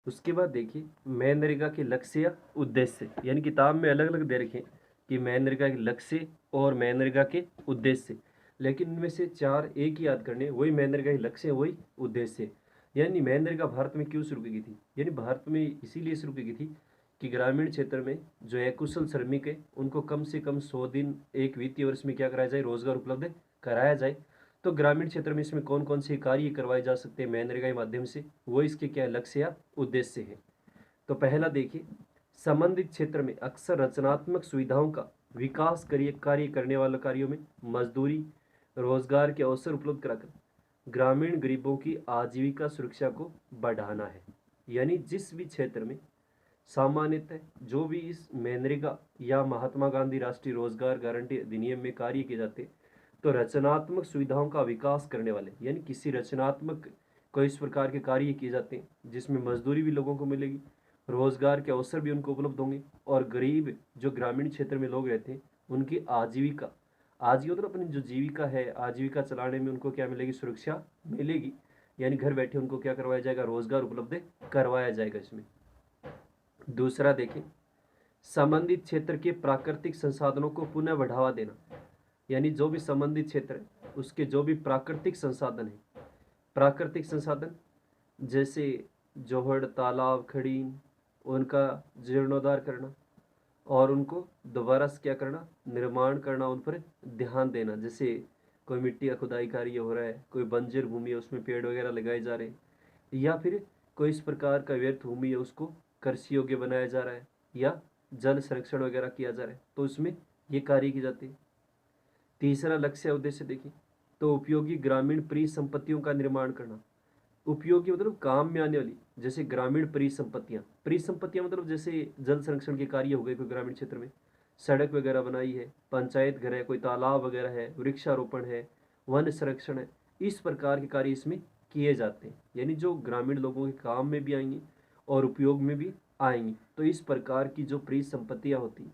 उसके बाद देखिए मनरेगा के लक्ष्य या उद्देश्य, यानी किताब में अलग अलग दे रखे हैं कि मनरेगा के लक्ष्य और मनरेगा के उद्देश्य, लेकिन इनमें से चार एक ही याद करने, वही मनरेगा के लक्ष्य है, वही उद्देश्य है। यानी मनरेगा भारत में क्यों शुरू की गई थी, यानी भारत में इसीलिए शुरू की गई थी कि ग्रामीण क्षेत्र में जो अकुशल श्रमिक है उनको कम से कम 100 दिन एक वित्तीय वर्ष में क्या कराया जाए, रोजगार उपलब्ध कराया जाए। तो ग्रामीण क्षेत्र में इसमें कौन कौन से कार्य करवाए जा सकते हैं मनरेगा के माध्यम से, वो इसके क्या लक्ष्य या उद्देश्य है। तो पहला देखिए, संबंधित क्षेत्र में अक्सर रचनात्मक सुविधाओं का विकास कार्य करने वाले कार्यों में मजदूरी, रोजगार के अवसर उपलब्ध कराकर ग्रामीण गरीबों की आजीविका सुरक्षा को बढ़ाना है। यानी जिस भी क्षेत्र में सामान्यतः जो भी इस मनरेगा या महात्मा गांधी राष्ट्रीय रोजगार गारंटी अधिनियम में कार्य किए जाते, तो रचनात्मक सुविधाओं का विकास करने वाले, यानी किसी रचनात्मक कोई इस प्रकार के कार्य किए जाते हैं जिसमें मजदूरी भी लोगों को मिलेगी, रोजगार के अवसर भी उनको उपलब्ध होंगे, और गरीब जो ग्रामीण क्षेत्र में लोग रहते हैं उनकी आजीविका, आजीविका मतलब अपनी जो जीविका है आजीविका चलाने में उनको क्या मिलेगी, सुरक्षा मिलेगी। यानी घर बैठे उनको क्या करवाया जाएगा, रोजगार उपलब्ध करवाया जाएगा इसमें। दूसरा देखें, संबंधित क्षेत्र के प्राकृतिक संसाधनों को पुनः बढ़ावा देना, यानी जो भी संबंधित क्षेत्र है उसके जो भी प्राकृतिक संसाधन है, प्राकृतिक संसाधन जैसे जोहड़, तालाब, खड़ीन, उनका जीर्णोद्धार करना और उनको दोबारा से क्या करना, निर्माण करना, उन पर ध्यान देना। जैसे कोई मिट्टी का खुदाई कार्य हो रहा है, कोई बंजर भूमि है उसमें पेड़ वगैरह लगाए जा रहे हैं, या फिर कोई इस प्रकार का व्यर्थ भूमि है उसको कृषि योग्य बनाया जा रहा है, या जल संरक्षण वगैरह किया जा रहा है, तो उसमें ये कार्य की जाती है। तीसरा लक्ष्य उद्देश्य देखिए, तो उपयोगी ग्रामीण परिसंपत्तियों का निर्माण करना। उपयोगी मतलब काम में आने वाली, जैसे ग्रामीण परिसंपत्तियां, परिसंपत्तियां मतलब जैसे जल संरक्षण के कार्य हो गए कोई ग्रामीण क्षेत्र में, सड़क वगैरह बनाई है, पंचायत घर है, कोई तालाब वगैरह है, वृक्षारोपण है, वन संरक्षण है, इस प्रकार के कार्य इसमें किए जाते हैं। यानी जो ग्रामीण लोगों के काम में भी आएंगे और उपयोग में भी आएंगी। तो इस प्रकार की जो परिसंपत्तियां होती हैं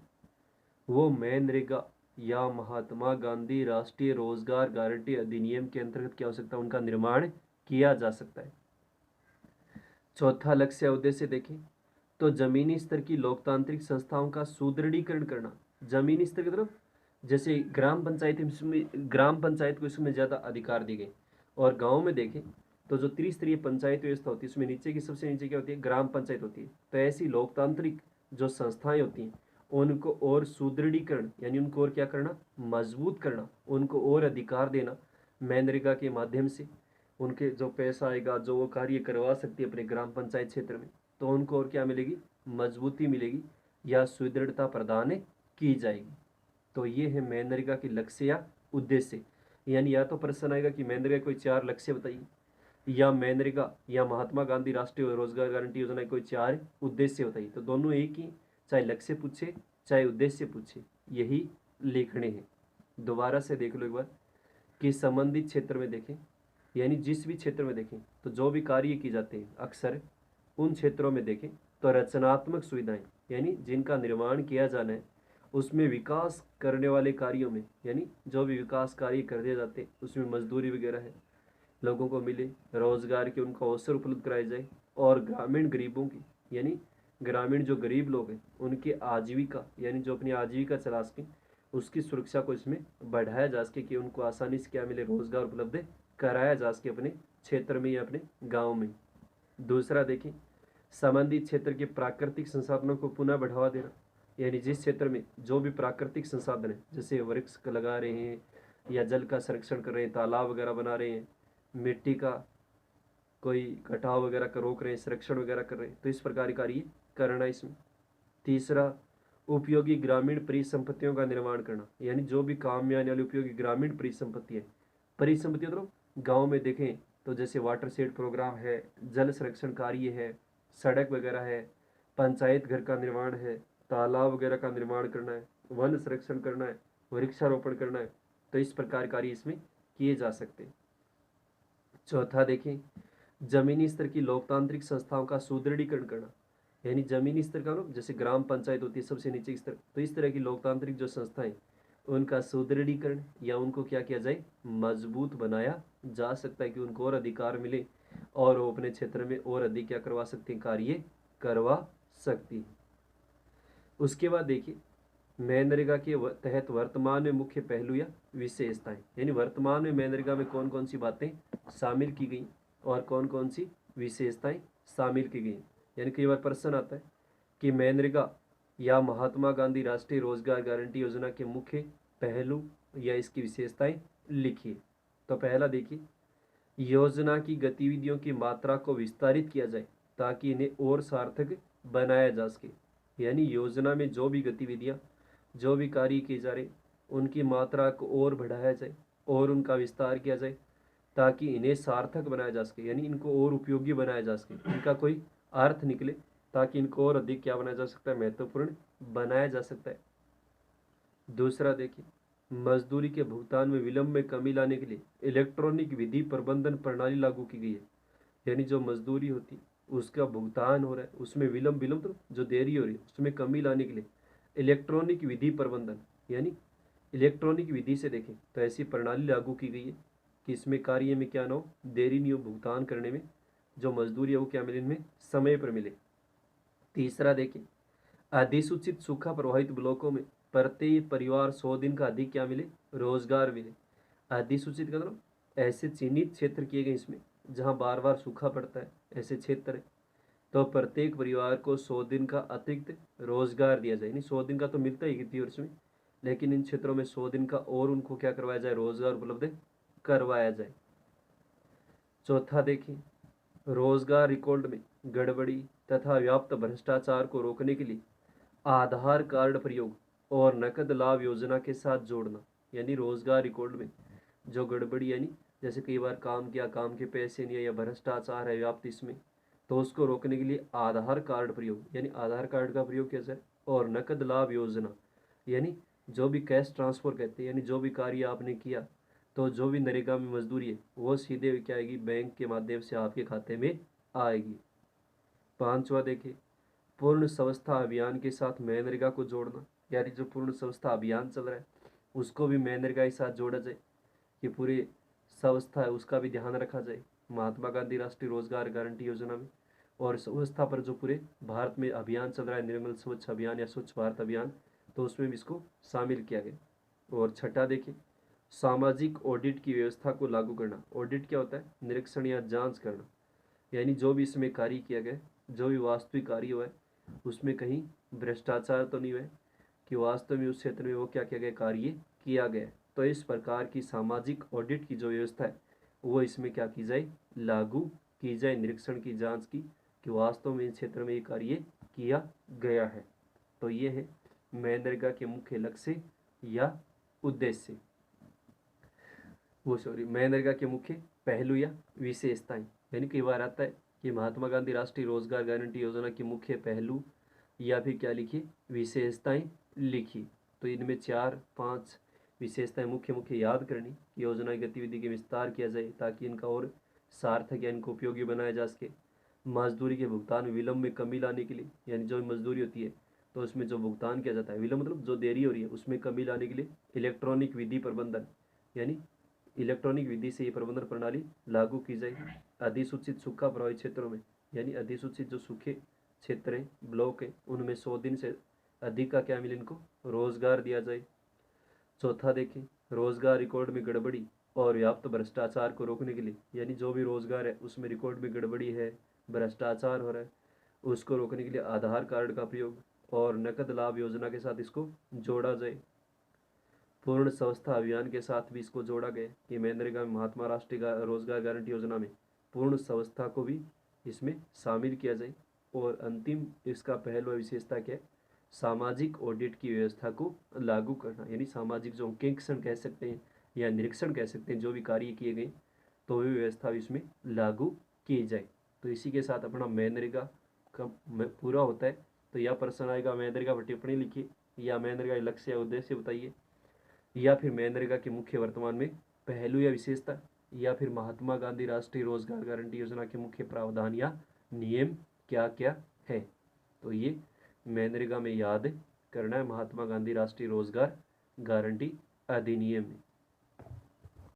वो मनरेगा या महात्मा गांधी राष्ट्रीय रोजगार गारंटी अधिनियम के अंतर्गत क्या हो सकता है, उनका निर्माण किया जा सकता है। चौथा लक्ष्य उद्देश्य देखें, तो जमीनी स्तर की लोकतांत्रिक संस्थाओं का सुदृढ़ीकरण करना। जमीनी स्तर की तरफ जैसे ग्राम पंचायत को इसमें ज़्यादा अधिकार दिए गए, और गांव में देखें तो जो त्रिस्तरीय पंचायत व्यवस्था होती है उसमें नीचे की सबसे नीचे क्या होती है, ग्राम पंचायत होती है। तो ऐसी लोकतांत्रिक जो संस्थाएं होती हैं उनको और सुदृढ़ीकरण, यानी उनको और क्या करना, मजबूत करना, उनको और अधिकार देना मनरेगा के माध्यम से। उनके जो पैसा आएगा, जो वो कार्य करवा सकती है अपने ग्राम पंचायत क्षेत्र में, तो उनको और क्या मिलेगी, मजबूती मिलेगी या सुदृढ़ता प्रदान की जाएगी। तो ये है मनरेगा के लक्ष्य या उद्देश्य। यानी या तो प्रश्न आएगा कि मनरेगा कोई चार लक्ष्य बताइए, या मनरेगा या महात्मा गांधी राष्ट्रीय रोजगार गारंटी योजना के कोई चार उद्देश्य बताइए, तो दोनों एक ही, चाहे लक्ष्य पूछे चाहे उद्देश्य पूछे, यही लिखने हैं। दोबारा से देख लो एक बार कि संबंधित क्षेत्र में देखें, यानी जिस भी क्षेत्र में देखें तो जो भी कार्य किए जाते हैं अक्सर उन क्षेत्रों में देखें तो रचनात्मक सुविधाएं, यानी जिनका निर्माण किया जाना है उसमें विकास करने वाले कार्यों में, यानी जो भी विकास कार्य कर दिए जाते हैं उसमें मजदूरी वगैरह है, लोगों को मिले, रोजगार के उनको अवसर उपलब्ध कराए जाए, और ग्रामीण गरीबों की, यानी ग्रामीण जो गरीब लोग हैं उनकी आजीविका, यानी जो अपनी आजीविका चला सकें उसकी सुरक्षा को इसमें बढ़ाया जा सके कि उनको आसानी से क्या मिले, रोजगार उपलब्ध कराया जा सके अपने क्षेत्र में या अपने गाँव में। दूसरा देखें, संबंधित क्षेत्र के प्राकृतिक संसाधनों को पुनः बढ़ावा देना, यानी जिस क्षेत्र में जो भी प्राकृतिक संसाधन है, जैसे वृक्ष लगा रहे हैं या जल का संरक्षण कर रहे हैं, तालाब वगैरह बना रहे हैं, मिट्टी का कोई कटाव वगैरह का रोक रहे हैं, संरक्षण वगैरह कर रहे हैं, तो इस प्रकार कार्य करना इसमें। तीसरा, उपयोगी ग्रामीण परिसंपत्तियों का निर्माण करना, यानी जो भी काम में आने वाली उपयोगी ग्रामीण परिसंपत्ति है, परिसंपत्ति मतलब गाँव में देखें तो जैसे वाटर शेड प्रोग्राम है, जल संरक्षण कार्य है, सड़क वगैरह है, पंचायत घर का निर्माण है, तालाब वगैरह का निर्माण करना है, वन संरक्षण करना है, वृक्षारोपण करना है, तो इस प्रकार कार्य इसमें किए जा सकते हैं। चौथा देखें, जमीनी स्तर की लोकतांत्रिक संस्थाओं का सुदृढ़ीकरण करना, यानी जमीनी स्तर का मतलब जैसे ग्राम पंचायत होती है सबसे नीचे स्तर, तो इस तरह की लोकतांत्रिक जो संस्थाएं उनका सुदृढ़ीकरण या उनको क्या किया जाए, मजबूत बनाया जा सकता है कि उनको और अधिकार मिले और वो अपने क्षेत्र में और अधिक क्या करवा सकती हैं, कार्य करवा सकती हैं। उसके बाद देखिए मनरेगा के तहत वर्तमान में मुख्य पहलू या विशेषताएं, यानी वर्तमान में मनरेगा में कौन कौन सी बातें शामिल की गई और कौन कौन सी विशेषताएं शामिल की गई। यानी कई बार प्रश्न आता है कि मनरेगा या महात्मा गांधी राष्ट्रीय रोजगार गारंटी योजना के मुख्य पहलू या इसकी विशेषताएं लिखिए। तो पहला देखिए, योजना की गतिविधियों की मात्रा को विस्तारित किया जाए ताकि इन्हें और सार्थक बनाया जा सके। यानी योजना में जो भी गतिविधियां, जो भी कार्य किए जा रहे, उनकी मात्रा को और बढ़ाया जाए और उनका विस्तार किया जाए ताकि इन्हें सार्थक बनाया जा सके, यानी इनको और उपयोगी बनाया जा सके, इनका कोई अर्थ निकले, ताकि इनको और अधिक क्या बनाया जा सकता है, महत्वपूर्ण बनाया जा सकता है। दूसरा देखिए, मजदूरी के भुगतान में विलंब में कमी लाने के लिए इलेक्ट्रॉनिक विधि प्रबंधन प्रणाली लागू की गई है। यानी जो मजदूरी होती उसका भुगतान हो रहा है, उसमें विलंब तो जो देरी हो रही है उसमें कमी लाने के लिए इलेक्ट्रॉनिक विधि प्रबंधन, यानी इलेक्ट्रॉनिक विधि से देखें तो ऐसी प्रणाली लागू की गई है कि इसमें कार्य में क्या ना हो, देरी नहीं हो, भुगतान करने में जो मजदूरी है वो क्या मिले, इनमें समय पर मिले। तीसरा देखें, अधिसूचित सूखा प्रभावित ब्लॉकों में प्रत्येक परिवार 100 दिन का अधिक क्या मिले, रोजगार मिले। अधिसूचित का मतलब ऐसे चिन्हित क्षेत्र किए गए इसमें जहाँ बार बार सूखा पड़ता है, ऐसे क्षेत्र है, तो प्रत्येक परिवार को 100 दिन का अतिरिक्त रोजगार दिया जाए। नहीं 100 दिन का तो मिलता ही कितनी वर्ष में, लेकिन इन क्षेत्रों में 100 दिन का और उनको क्या करवाया जाए, रोजगार उपलब्ध करवाया जाए। चौथा देखिए, रोजगार रिकॉर्ड में गड़बड़ी तथा व्याप्त भ्रष्टाचार को रोकने के लिए आधार कार्ड प्रयोग और नकद लाभ योजना के साथ जोड़ना। यानी रोजगार रिकॉर्ड में जो गड़बड़ी, यानी जैसे कई बार काम किया, काम के पैसे नहीं है या भ्रष्टाचार है व्याप्त इसमें, तो उसको रोकने के लिए आधार कार्ड प्रयोग, यानी आधार कार्ड का प्रयोग किया जाए, और नकद लाभ योजना, यानी जो भी कैश ट्रांसफर कहते हैं, यानी जो भी कार्य आपने किया तो जो भी नरेगा में मजदूरी है वो सीधे क्या आएगी, बैंक के माध्यम से आपके खाते में आएगी। पांचवा देखिए, पूर्ण संस्था अभियान के साथ मनरेगा को जोड़ना। यानी जो पूर्ण संस्था अभियान चल रहा है उसको भी मनरेगा के साथ जोड़ा जाए, कि पूरी संस्था है उसका भी ध्यान रखा जाए महात्मा गांधी राष्ट्रीय रोजगार गारंटी योजना में। और संस्था पर जो पूरे भारत में अभियान चल रहा है, निर्मल स्वच्छ अभियान या स्वच्छ भारत अभियान, तो उसमें भी इसको शामिल किया गया। और छठा देखिए, सामाजिक ऑडिट की व्यवस्था को लागू करना। ऑडिट क्या होता है, निरीक्षण या जांच करना, यानी जो भी इसमें कार्य किया गया, जो भी वास्तविक कार्य हुआ है उसमें कहीं भ्रष्टाचार तो नहीं हुआ है, कि वास्तव में उस क्षेत्र में वो क्या किया गया, कार्य किया गया। तो इस प्रकार की सामाजिक ऑडिट की जो व्यवस्था है वो इसमें क्या की जाए, लागू की जाए, निरीक्षण की जांच की, कि वास्तव में इस क्षेत्र में ये कार्य किया गया है। तो ये है मनरेगा के मुख्य लक्ष्य या उद्देश्य, मनरेगा के मुख्य पहलू या विशेषताएं। यानी कई बार आता है कि महात्मा गांधी राष्ट्रीय रोजगार गारंटी योजना के मुख्य पहलू या फिर क्या लिखिए, विशेषताएं लिखी। तो इनमें 4-5 विशेषताएं मुख्य मुख्य याद करनी। योजना की गतिविधि के विस्तार किया जाए ताकि इनका और सार्थक या इनको उपयोगी बनाया जा सके। मजदूरी के भुगतान विलंब में कमी लाने के लिए, यानी जो मजदूरी होती है तो उसमें जो भुगतान किया जाता है, विलंब मतलब जो देरी हो रही है उसमें कमी लाने के लिए इलेक्ट्रॉनिक विधि प्रबंधन, यानी इलेक्ट्रॉनिक विधि से ये प्रबंधन प्रणाली लागू की जाए। अधिसूचित सूखा प्रभावित क्षेत्रों में, यानी अधिसूचित जो सूखे क्षेत्र हैं, ब्लॉक है, उनमें 100 दिन से अधिक का क्या मिले, इनको रोजगार दिया जाए। चौथा देखें, रोजगार रिकॉर्ड में गड़बड़ी और व्याप्त भ्रष्टाचार को रोकने के लिए, यानी जो भी रोजगार है उसमें रिकॉर्ड में गड़बड़ी है, भ्रष्टाचार हो रहा है, उसको रोकने के लिए आधार कार्ड का प्रयोग और नकद लाभ योजना के साथ इसको जोड़ा जाए। पूर्ण संस्था अभियान के साथ भी इसको जोड़ा गया कि मनरेगा में महात्मा राष्ट्रीय रोजगार गारंटी योजना में पूर्ण संस्था को भी इसमें शामिल किया जाए। और अंतिम इसका पहलू विशेषता क्या है, सामाजिक ऑडिट की व्यवस्था को लागू करना, यानी सामाजिक जो अंकेक्षण कह सकते हैं या निरीक्षण कह सकते हैं, जो भी कार्य किए गए तो वे व्यवस्था भी इसमें लागू की जाए। तो इसी के साथ अपना मनरेगा का पूरा होता है। तो यह प्रश्न आएगा, मनरेगा पर टिप्पणी लिखिए या मनरेगा लक्ष्य या उद्देश्य बताइए, या फिर मनरेगा के मुख्य वर्तमान में पहलू या विशेषता, या फिर महात्मा गांधी राष्ट्रीय रोजगार गारंटी योजना के मुख्य प्रावधान या नियम क्या क्या है। तो ये मनरेगा में याद करना है, महात्मा गांधी राष्ट्रीय रोजगार गारंटी अधिनियम में।